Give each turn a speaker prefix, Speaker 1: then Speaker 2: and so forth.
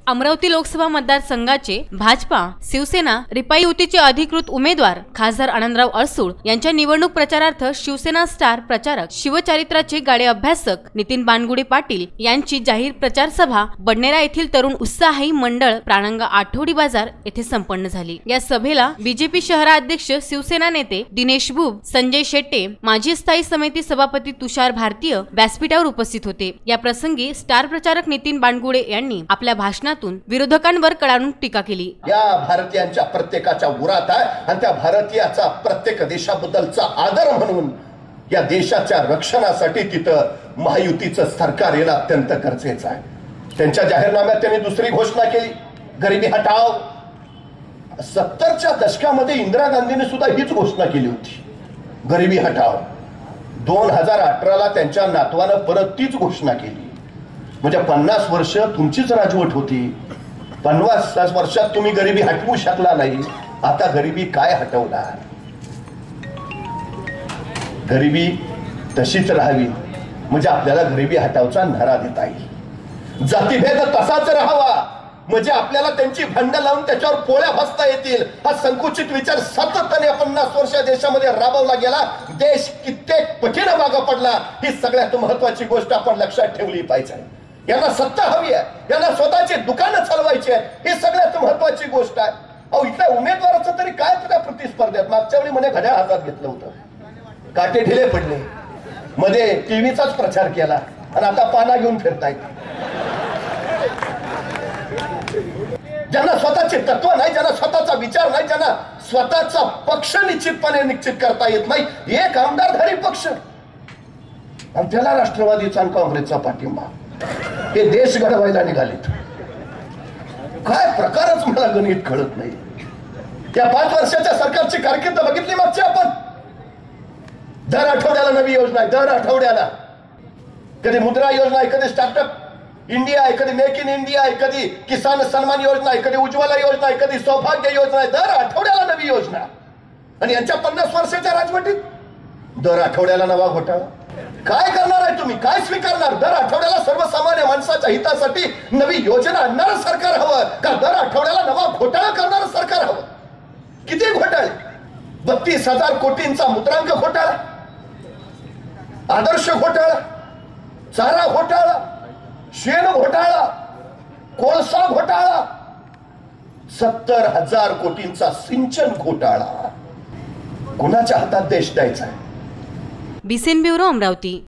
Speaker 1: अमरावती लोकसभा मतदारसंघाचे भाजपा शिवसेना रिपाई युतीचे अधिकृत उमेदवार खासदार आनंदराव अडसूळ यांच्या निवडणूक प्रचारार्थ शिवसेना स्टार प्रचारक शिवचरित्राचे गाडे अभ्यासक नितीन बानगुडे पाटील यांची जाहीर प्रचार सभा बडनेरा येथील तरुण उत्साही मंडळ प्राणंगा आठवडी बाजार येथे संपन्न झाली। या सभेला बीजेपी शहराध्यक्ष शिवसेना नेते दिनेश बुब, संजय शेट्टे, माजी स्थायी समिती सभापती तुषार भारतीय व्यासपीठावर उपस्थित होते। या प्रसंगी स्टार प्रचारक नितीन बानगुडे यांनी आपल्या भाषणात विरोधकांवर कडाडून टीका केली।
Speaker 2: या भारतीयांच्या प्रत्येकाच्या उरात आहे आणि त्या भारतीयाचा प्रत्येक देशाबद्दलचा आदर म्हणून या देशाच्या रक्षणासाठी तिथं महायुतीचं सरकार येणं अत्यंत गरजेचं आहे। त्यांच्या जाहीरनाम्यात त्यांनी दुसरी घोषणा केली, गरिबी हटाव। 70च्या दशकामध्ये इंदिरा गांधीने सुद्धा हीच घोषणा केली होती, गरिबी हटाव। 2018ला त्यांच्या नातवानं परत तीच घोषणा केली। म्हणजे 50 वर्ष तुमचीच राजवट होती, 50 वर्षात तुम्ही गरिबी हटवू शकला नाही। आता गरिबी काय हटवणार? गरिबी तशीच राहावी म्हणजे आपल्याला गरिबी हटावचा नारा देता येईल। जातीभेद तसाच राहावा म्हणजे आपल्याला त्यांची भांडं लावून त्याच्यावर पोळ्या बसता येतील। हा संकुचित विचार सातत्याने 50 वर्ष देशामध्ये राबवला गेला, देश कित्येक पटीने मागे पडला। ही सगळ्यात महत्वाची गोष्ट आपण लक्षात ठेवली पाहिजे। यांना सत्ता हवी आहे, यांना स्वतःची दुकानं चालवायची आहे, ही सगळ्यात महत्वाची गोष्ट आहे। अहो, इथल्या उमेदवाराचं तरी काय त्या प्रतिस्पर्धेत मागच्या वेळी म्हणे घड्याळ हातात घेतलं होतं, काटे ढिले पडले, मध्ये टीव्हीचाच प्रचार केला आणि आता पाना घेऊन फिरतायत। ज्यांना स्वतःचे तत्व नाही, ज्यांना स्वतःचा विचार नाही, ज्यांना स्वतःचा पक्ष निश्चितपणे निश्चित करता येत नाही, एक आमदारधारी पक्ष आणि त्याला राष्ट्रवादीचा आणि काँग्रेसचा पाठिंबा, हे देश घडवायला निघालेत। काय प्रकारच मला गणित कळत नाही। या 5 वर्षाच्या सरकारची कारकीर्द बघितली मागची आपण। दर आठवड्याला नवी योजना आहे, दर आठवड्याला कधी मुद्रा योजना आहे, कधी स्टार्टअप इंडिया आहे, कधी मेक इन इंडिया आहे, कधी किसान सन्मान योजना आहे, कधी उज्ज्वला योजना आहे, कधी सौभाग्य योजना आहे। दर आठवड्याला नवी योजना आणि यांच्या 50 वर्षाच्या राजवटीत दर आठवड्याला नवा घोटाळा। काय करणार आहे तुम्ही? काय स्वीकारणार? दर आठवड्याला सर्वसामान्य माणसाच्या हितासाठी नवी योजना आणणारं सरकार हवं का दर आठवड्याला नवा घोटाळा करणारं सरकार हवं? किती घोटाळे? 32,000 कोटींचा मुद्रांक घोटाळा, आदर्श घोटाळा, चारा घोटाळा, शेण घोटाळा, कोळसा घोटाळा, 70,000 कोटींचा सिंचन घोटाळा। कोणाच्या हातात देश द्यायचा आहे?
Speaker 1: BCN bureau Amravati.